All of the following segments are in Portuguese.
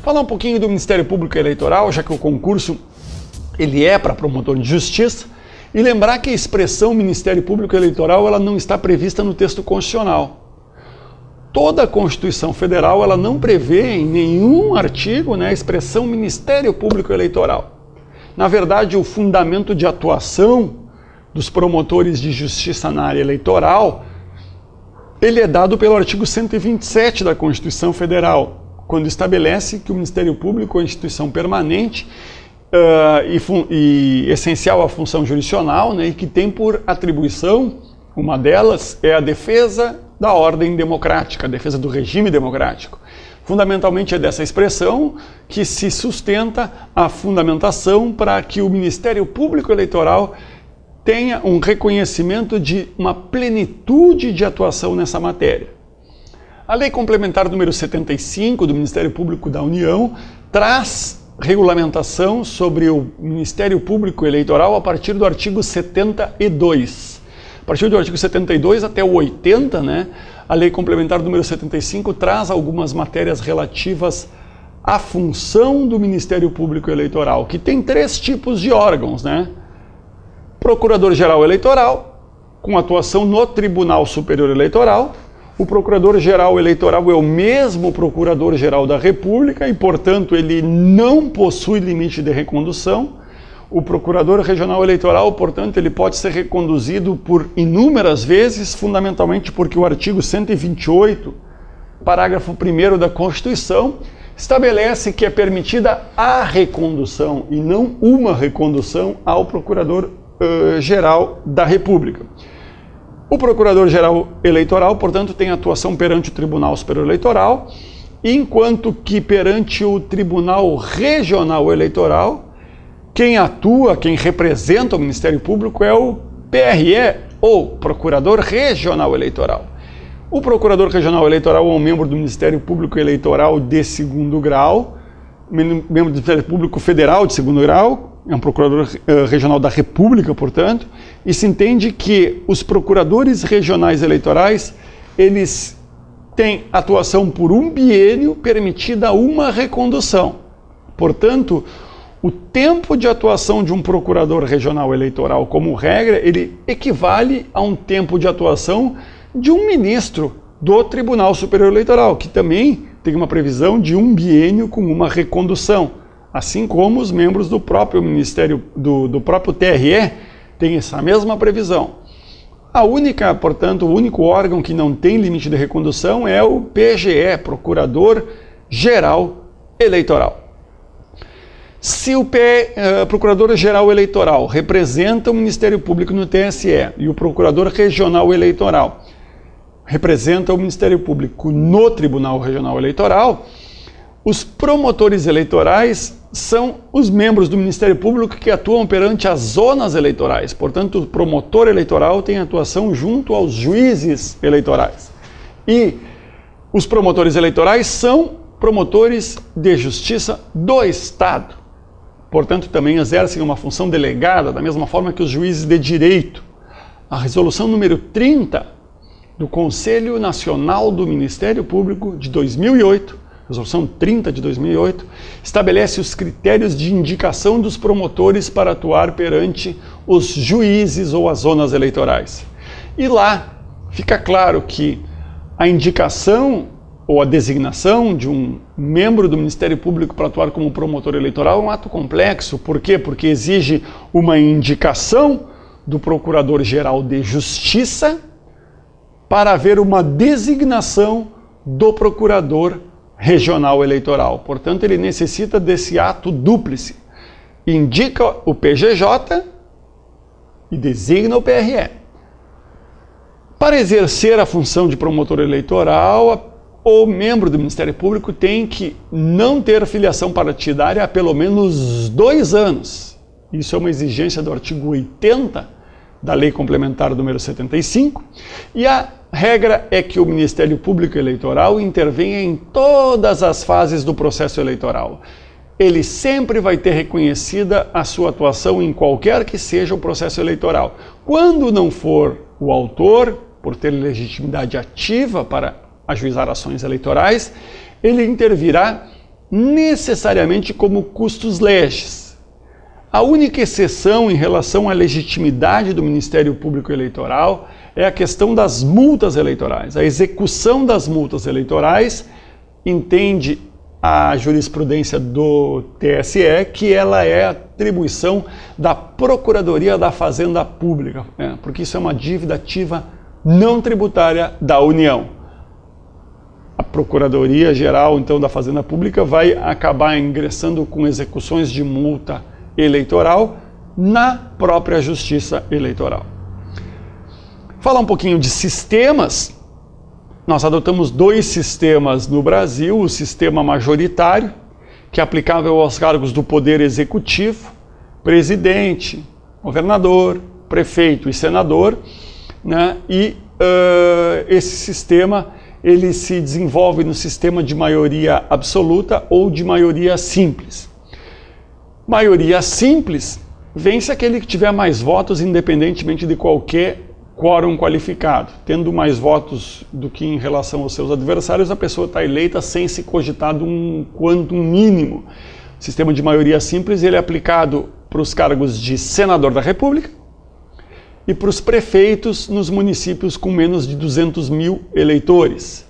Falar um pouquinho do Ministério Público Eleitoral, já que o concurso ele é para promotor de justiça, e lembrar que a expressão Ministério Público Eleitoral ela não está prevista no texto constitucional. Toda a Constituição Federal ela não prevê em nenhum artigo a expressão Ministério Público Eleitoral. Na verdade, o fundamento de atuação dos promotores de justiça na área eleitoral ele é dado pelo artigo 127 da Constituição Federal, quando estabelece que o Ministério Público é instituição permanente e essencial à função jurisdicional, e que tem por atribuição, uma delas é a defesa da ordem democrática, a defesa do regime democrático. Fundamentalmente é dessa expressão que se sustenta a fundamentação para que o Ministério Público Eleitoral tenha um reconhecimento de uma plenitude de atuação nessa matéria. A Lei Complementar número 75 do Ministério Público da União traz regulamentação sobre o Ministério Público Eleitoral a partir do artigo 72. A partir do artigo 72 até o 80, a Lei Complementar número 75 traz algumas matérias relativas à função do Ministério Público Eleitoral, que tem 3 tipos de órgãos, Procurador-Geral Eleitoral, com atuação no Tribunal Superior Eleitoral. O Procurador-Geral Eleitoral é o mesmo Procurador-Geral da República e, portanto, ele não possui limite de recondução. O Procurador Regional Eleitoral, portanto, ele pode ser reconduzido por inúmeras vezes, fundamentalmente porque o artigo 128, parágrafo 1º da Constituição, estabelece que é permitida a recondução e não uma recondução ao Procurador-Geral da República. O Procurador-Geral Eleitoral, portanto, tem atuação perante o Tribunal Superior Eleitoral, enquanto que perante o Tribunal Regional Eleitoral, quem atua, quem representa o Ministério Público é o PRE, ou Procurador Regional Eleitoral. O Procurador Regional Eleitoral é um membro do Ministério Público Eleitoral de 2º grau, membro do Ministério Público Federal de 2º grau, é um procurador regional da República, portanto, e se entende que os procuradores regionais eleitorais, eles têm atuação por um biênio permitida uma recondução. Portanto, o tempo de atuação de um procurador regional eleitoral, como regra, ele equivale a um tempo de atuação de um ministro do Tribunal Superior Eleitoral, que também tem uma previsão de um biênio com uma recondução. Assim como os membros do próprio Ministério, do próprio TRE, têm essa mesma previsão. Portanto, o único órgão que não tem limite de recondução é o PGE, Procurador-Geral Eleitoral. Se o Procurador-Geral Eleitoral representa o Ministério Público no TSE e o Procurador Regional Eleitoral representa o Ministério Público no Tribunal Regional Eleitoral, os promotores eleitorais são os membros do Ministério Público que atuam perante as zonas eleitorais. Portanto, o promotor eleitoral tem atuação junto aos juízes eleitorais. E os promotores eleitorais são promotores de justiça do Estado. Portanto, também exercem uma função delegada, da mesma forma que os juízes de direito. A resolução número 30 do Conselho Nacional do Ministério Público de 2008, Resolução 30 de 2008, estabelece os critérios de indicação dos promotores para atuar perante os juízes ou as zonas eleitorais. E lá fica claro que a indicação ou a designação de um membro do Ministério Público para atuar como promotor eleitoral é um ato complexo. Por quê? Porque exige uma indicação do Procurador-Geral de Justiça para haver uma designação do Procurador Regional Eleitoral. Portanto, ele necessita desse ato dúplice. Indica o PGJ e designa o PRE. Para exercer a função de promotor eleitoral, o membro do Ministério Público tem que não ter filiação partidária há pelo menos 2 anos. Isso é uma exigência do artigo 80 da Lei Complementar número 75. E a regra é que o Ministério Público Eleitoral intervenha em todas as fases do processo eleitoral. Ele sempre vai ter reconhecida a sua atuação em qualquer que seja o processo eleitoral. Quando não for o autor, por ter legitimidade ativa para ajuizar ações eleitorais, ele intervirá necessariamente como custos leges. A única exceção em relação à legitimidade do Ministério Público Eleitoral é a questão das multas eleitorais. A execução das multas eleitorais entende a jurisprudência do TSE que ela é atribuição da Procuradoria da Fazenda Pública, porque isso é uma dívida ativa não tributária da União. A Procuradoria-Geral, então, da Fazenda Pública vai acabar ingressando com execuções de multa eleitoral na própria Justiça Eleitoral. Falar um pouquinho de sistemas. Nós adotamos 2 sistemas no Brasil, o sistema majoritário, que é aplicável aos cargos do Poder Executivo, presidente, governador, prefeito e senador, né? E esse sistema ele se desenvolve no sistema de maioria absoluta ou de maioria simples. Maioria simples vence aquele que tiver mais votos, independentemente de qualquer quórum qualificado. Tendo mais votos do que em relação aos seus adversários, a pessoa está eleita sem se cogitar de um quantum mínimo. O sistema de maioria simples ele é aplicado para os cargos de senador da República e para os prefeitos nos municípios com menos de 200 mil eleitores.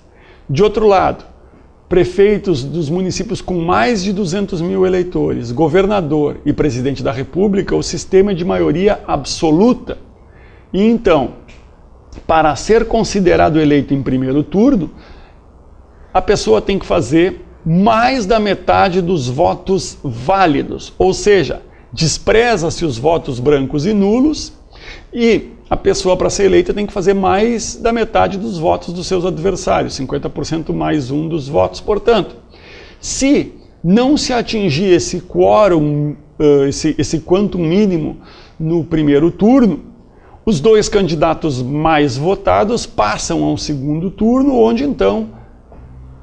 De outro lado, prefeitos dos municípios com mais de 200 mil eleitores, governador e presidente da República, o sistema é de maioria absoluta. E então, para ser considerado eleito em primeiro turno, a pessoa tem que fazer mais da metade dos votos válidos, ou seja, despreza-se os votos brancos e nulos, e a pessoa, para ser eleita, tem que fazer mais da metade dos votos dos seus adversários, 50% mais um dos votos. Portanto, se não se atingir esse quórum, esse quantum mínimo no primeiro turno, os 2 candidatos mais votados passam ao segundo turno, onde então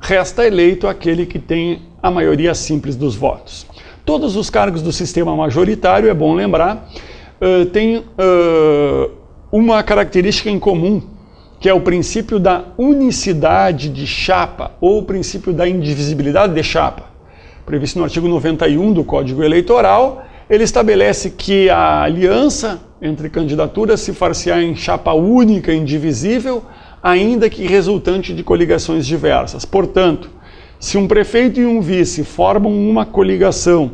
resta eleito aquele que tem a maioria simples dos votos. Todos os cargos do sistema majoritário, é bom lembrar, têm uma característica em comum, que é o princípio da unicidade de chapa, ou o princípio da indivisibilidade de chapa. Previsto no artigo 91 do Código Eleitoral, ele estabelece que a aliança entre candidaturas se far-se-á em chapa única, indivisível, ainda que resultante de coligações diversas. Portanto, se um prefeito e um vice formam uma coligação,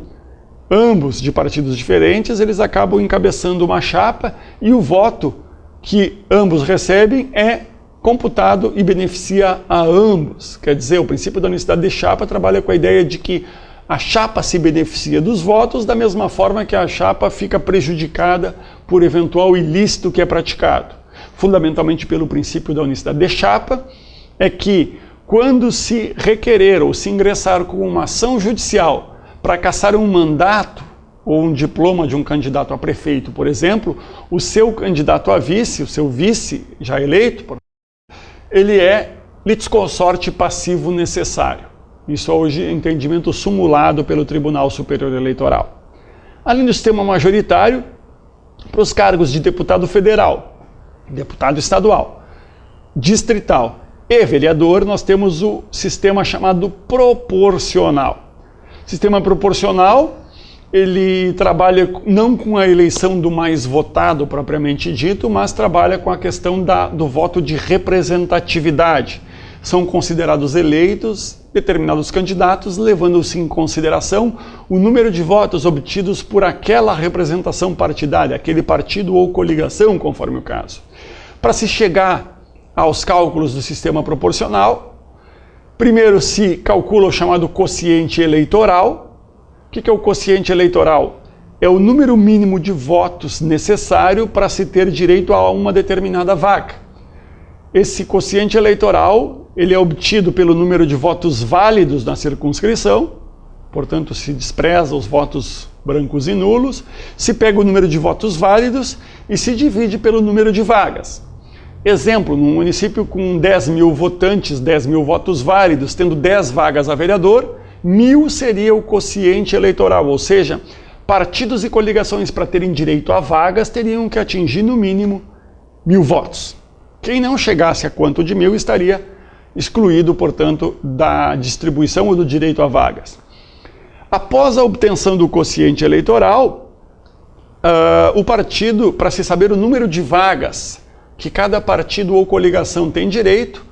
ambos de partidos diferentes, eles acabam encabeçando uma chapa e o voto que ambos recebem é computado e beneficia a ambos. Quer dizer, o princípio da unicidade de chapa trabalha com a ideia de que a chapa se beneficia dos votos da mesma forma que a chapa fica prejudicada por eventual ilícito que é praticado. Fundamentalmente pelo princípio da unicidade de chapa, é que quando se requerer ou se ingressar com uma ação judicial para cassar um mandato ou um diploma de um candidato a prefeito, por exemplo, o seu candidato a vice, o seu vice já eleito, ele é litisconsorte passivo necessário. Isso hoje é entendimento sumulado pelo Tribunal Superior Eleitoral. Além do sistema majoritário, para os cargos de deputado federal, deputado estadual, distrital e vereador, nós temos o sistema chamado proporcional. O sistema proporcional, ele trabalha não com a eleição do mais votado propriamente dito, mas trabalha com a questão do voto de representatividade. São considerados eleitos determinados candidatos, levando-se em consideração o número de votos obtidos por aquela representação partidária, aquele partido ou coligação, conforme o caso. Para se chegar aos cálculos do sistema proporcional, primeiro se calcula o chamado quociente eleitoral. O que é o quociente eleitoral? É o número mínimo de votos necessário para se ter direito a uma determinada vaga. Esse quociente eleitoral, ele é obtido pelo número de votos válidos na circunscrição, portanto se despreza os votos brancos e nulos, se pega o número de votos válidos e se divide pelo número de vagas. Exemplo, num município com 10 mil votantes, 10 mil votos válidos, tendo 10 vagas a vereador, 1000 seria o quociente eleitoral, ou seja, partidos e coligações para terem direito a vagas teriam que atingir no mínimo 1000 votos. Quem não chegasse a quanto de 1000 estaria excluído, portanto, da distribuição ou do direito a vagas. Após a obtenção do quociente eleitoral, o partido, para se saber o número de vagas que cada partido ou coligação tem direito,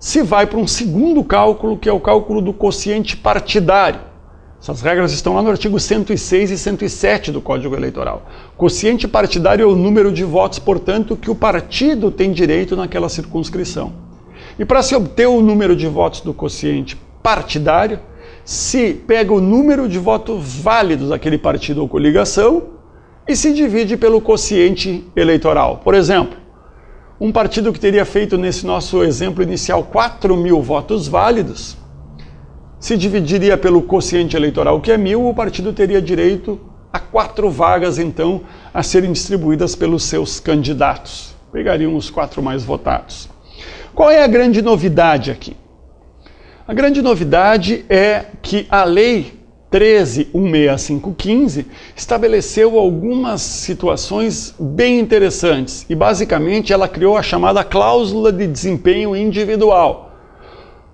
se vai para um segundo cálculo, que é o cálculo do quociente partidário. Essas regras estão lá no artigo 106 e 107 do Código Eleitoral. Quociente partidário é o número de votos, portanto, que o partido tem direito naquela circunscrição. E para se obter o número de votos do quociente partidário, se pega o número de votos válidos daquele partido ou coligação e se divide pelo quociente eleitoral. Por exemplo, um partido que teria feito, nesse nosso exemplo inicial, 4.000 votos válidos, se dividiria pelo quociente eleitoral, que é 1.000, o partido teria direito a 4 vagas, então, a serem distribuídas pelos seus candidatos. Pegariam os 4 mais votados. Qual é a grande novidade aqui? A grande novidade é que a Lei 13.16515 estabeleceu algumas situações bem interessantes e, basicamente, ela criou a chamada cláusula de desempenho individual.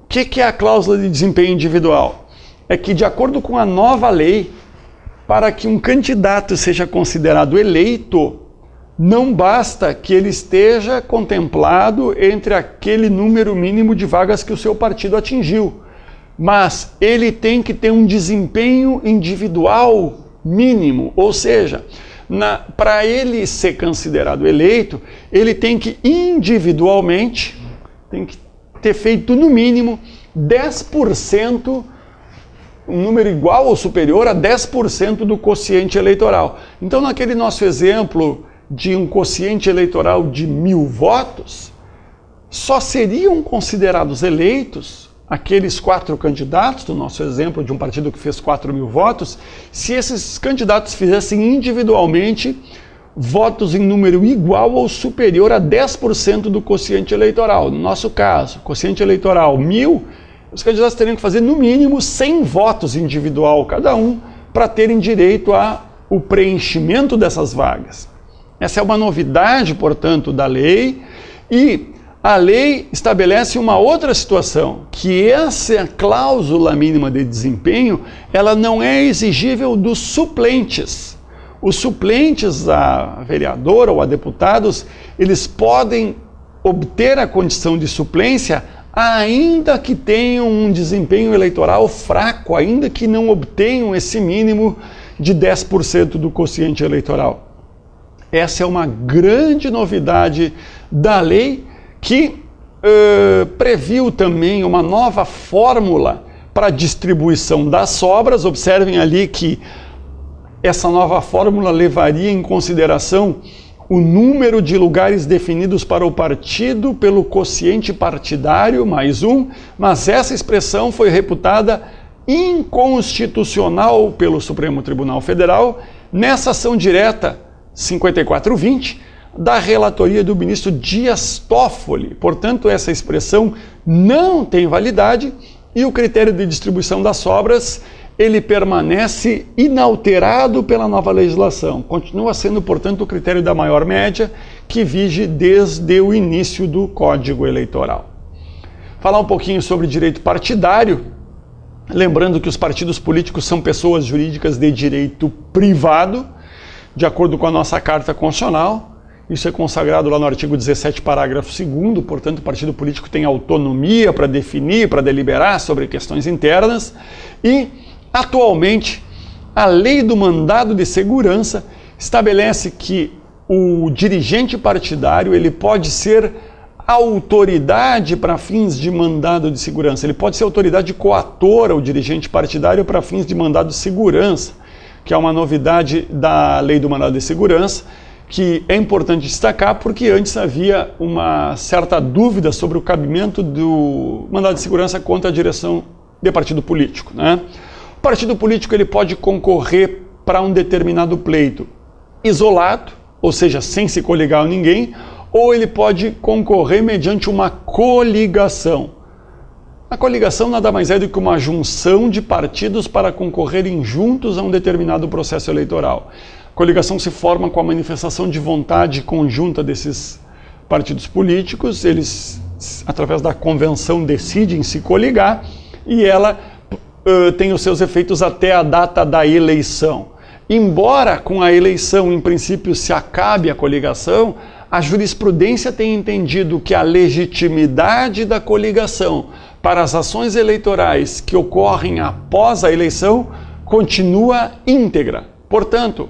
O que é a cláusula de desempenho individual? É que, de acordo com a nova lei, para que um candidato seja considerado eleito, não basta que ele esteja contemplado entre aquele número mínimo de vagas que o seu partido atingiu, mas ele tem que ter um desempenho individual mínimo, ou seja, para ele ser considerado eleito, ele tem que individualmente, tem que ter feito no mínimo 10%, um número igual ou superior a 10% do quociente eleitoral. Então, naquele nosso exemplo de um quociente eleitoral de 1.000 votos, só seriam considerados eleitos aqueles 4 candidatos, do nosso exemplo de um partido que fez 4.000 votos, se esses candidatos fizessem individualmente votos em número igual ou superior a 10% do quociente eleitoral. No nosso caso, quociente eleitoral 1.000, os candidatos teriam que fazer no mínimo 100 votos individual cada um para terem direito ao preenchimento dessas vagas. Essa é uma novidade, portanto, da lei, e a lei estabelece uma outra situação, que essa cláusula mínima de desempenho, ela não é exigível dos suplentes. Os suplentes a vereador ou a deputados, eles podem obter a condição de suplência ainda que tenham um desempenho eleitoral fraco, ainda que não obtenham esse mínimo de 10% do quociente eleitoral. Essa é uma grande novidade da lei que previu também uma nova fórmula para a distribuição das sobras. Observem ali que essa nova fórmula levaria em consideração o número de lugares definidos para o partido pelo quociente partidário, mais um, mas essa expressão foi reputada inconstitucional pelo Supremo Tribunal Federal nessa ação direta 5420 da relatoria do ministro Dias Toffoli. Portanto, essa expressão não tem validade e o critério de distribuição das sobras ele permanece inalterado pela nova legislação. Continua sendo, portanto, o critério da maior média que vige desde o início do Código Eleitoral. Falar um pouquinho sobre direito partidário, lembrando que os partidos políticos são pessoas jurídicas de direito privado, de acordo com a nossa Carta Constitucional. Isso é consagrado lá no artigo 17, parágrafo 2º, portanto, o partido político tem autonomia para definir, para deliberar sobre questões internas e, atualmente, a lei do mandado de segurança estabelece que o dirigente partidário ele pode ser autoridade para fins de mandado de segurança. Ele pode ser autoridade coatora, o dirigente partidário, para fins de mandado de segurança, que é uma novidade da lei do mandado de segurança, que é importante destacar porque antes havia uma certa dúvida sobre o cabimento do mandado de segurança contra a direção de partido político, né? O partido político ele pode concorrer para um determinado pleito isolado, ou seja, sem se coligar a ninguém, ou ele pode concorrer mediante uma coligação. A coligação nada mais é do que uma junção de partidos para concorrerem juntos a um determinado processo eleitoral. A coligação se forma com a manifestação de vontade conjunta desses partidos políticos, eles, através da convenção, decidem se coligar e ela tem os seus efeitos até a data da eleição. Embora com a eleição, em princípio, se acabe a coligação, a jurisprudência tem entendido que a legitimidade da coligação para as ações eleitorais que ocorrem após a eleição continua íntegra. Portanto,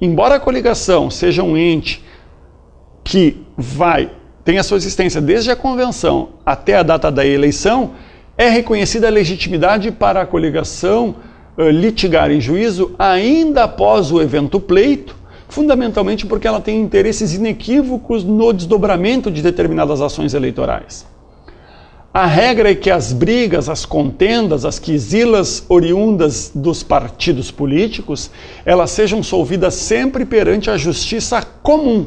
embora a coligação seja um ente que tem a sua existência desde a convenção até a data da eleição, é reconhecida a legitimidade para a coligação litigar em juízo ainda após o evento pleito, fundamentalmente porque ela tem interesses inequívocos no desdobramento de determinadas ações eleitorais. A regra é que as brigas, as contendas, as quisilas oriundas dos partidos políticos, elas sejam solvidas sempre perante a justiça comum,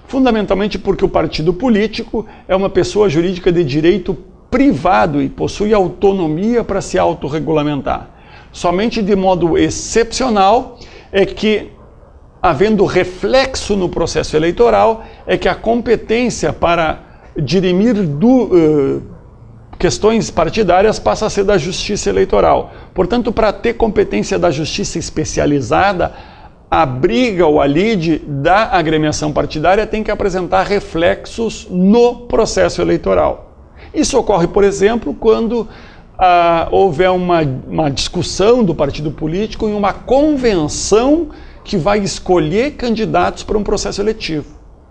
fundamentalmente porque o partido político é uma pessoa jurídica de direito privado e possui autonomia para se autorregulamentar. Somente de modo excepcional é que, havendo reflexo no processo eleitoral, é que a competência para dirimir questões partidárias passa a ser da Justiça Eleitoral. Portanto, para ter competência da Justiça especializada, a briga ou a lide da agremiação partidária tem que apresentar reflexos no processo eleitoral. Isso ocorre, por exemplo, quando houver uma discussão do partido político em uma convenção que vai escolher candidatos para um processo eletivo.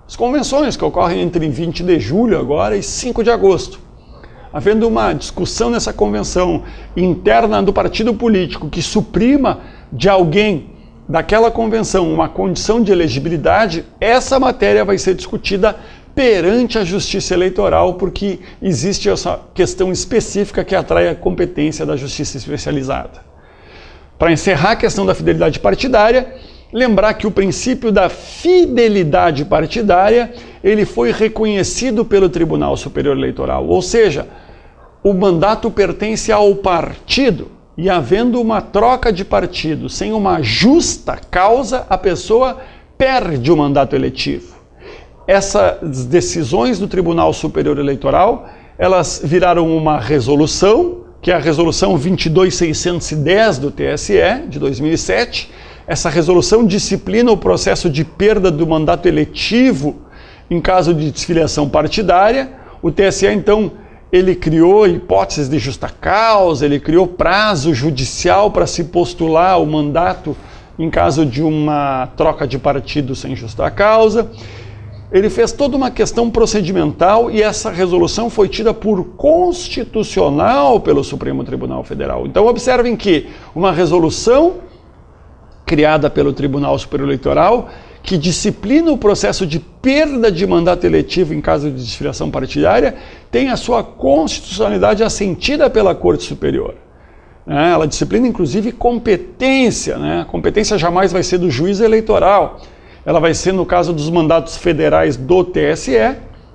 As convenções que ocorrem entre 20 de julho agora e 5 de agosto. Havendo uma discussão nessa convenção interna do partido político que suprima de alguém daquela convenção uma condição de elegibilidade, essa matéria vai ser discutida perante a Justiça Eleitoral, porque existe essa questão específica que atrai a competência da Justiça Especializada. Para encerrar a questão da fidelidade partidária, lembrar que o princípio da fidelidade partidária, ele foi reconhecido pelo Tribunal Superior Eleitoral, ou seja, o mandato pertence ao partido, e havendo uma troca de partido sem uma justa causa, a pessoa perde o mandato eletivo. Essas decisões do Tribunal Superior Eleitoral, elas viraram uma resolução, que é a resolução 22610 do TSE, de 2007. Essa resolução disciplina o processo de perda do mandato eletivo em caso de desfiliação partidária. O TSE, então, ele criou hipóteses de justa causa, ele criou prazo judicial para se postular o mandato em caso de uma troca de partido sem justa causa. Ele fez toda uma questão procedimental e essa resolução foi tida por constitucional pelo Supremo Tribunal Federal. Então observem que uma resolução criada pelo Tribunal Superior Eleitoral que disciplina o processo de perda de mandato eletivo em caso de desfiliação partidária tem a sua constitucionalidade assentida pela Corte Superior. Ela disciplina inclusive competência, A competência jamais vai ser do juiz eleitoral. Ela vai ser no caso dos mandatos federais do TSE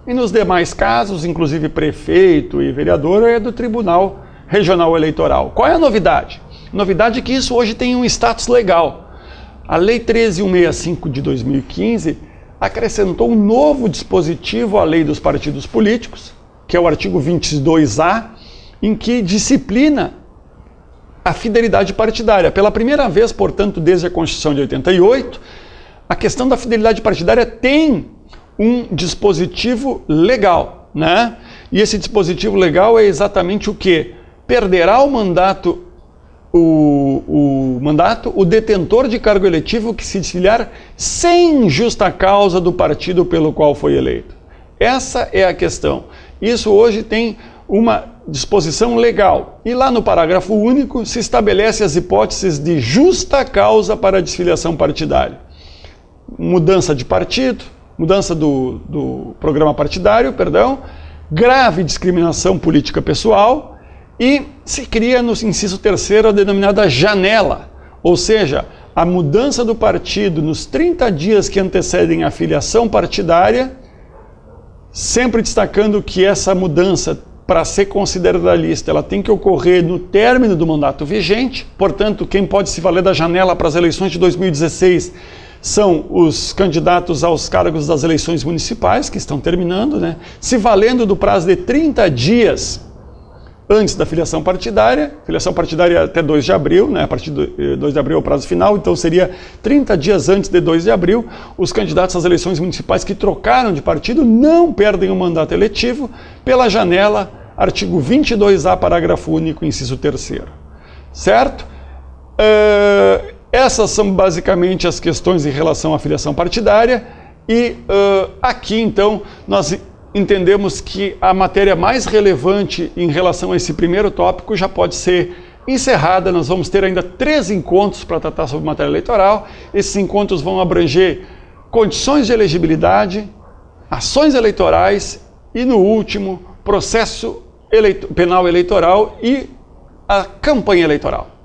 e nos demais casos, inclusive prefeito e vereador, é do Tribunal Regional Eleitoral. Qual é a novidade? A novidade é que isso hoje tem um status legal. A Lei 13.165 de 2015 acrescentou um novo dispositivo à Lei dos Partidos Políticos, que é o artigo 22A, em que disciplina a fidelidade partidária. Pela primeira vez, portanto, desde a Constituição de 88, a questão da fidelidade partidária tem um dispositivo legal, E esse dispositivo legal é exatamente o quê? Perderá o mandato o detentor de cargo eletivo que se desfiliar sem justa causa do partido pelo qual foi eleito. Essa é a questão. Isso hoje tem uma disposição legal. E lá no parágrafo único se estabelece as hipóteses de justa causa para a desfiliação partidária. Mudança de partido, mudança do programa partidário, grave discriminação política pessoal e se cria no inciso 3º a denominada janela, ou seja, a mudança do partido nos 30 dias que antecedem a filiação partidária, sempre destacando que essa mudança, para ser considerada lista, ela tem que ocorrer no término do mandato vigente. Portanto, quem pode se valer da janela para as eleições de 2016 são os candidatos aos cargos das eleições municipais, que estão terminando, Se valendo do prazo de 30 dias antes da filiação partidária até 2 de abril, né? A partir de 2 de abril é o prazo final, então seria 30 dias antes de 2 de abril, os candidatos às eleições municipais que trocaram de partido não perdem o mandato eletivo pela janela, artigo 22A, parágrafo único, inciso 3º. Certo? Essas são basicamente as questões em relação à filiação partidária e aqui então nós entendemos que a matéria mais relevante em relação a esse primeiro tópico já pode ser encerrada. Nós vamos ter ainda 3 encontros para tratar sobre matéria eleitoral. Esses encontros vão abranger condições de elegibilidade, ações eleitorais e, no último, processo penal eleitoral e a campanha eleitoral.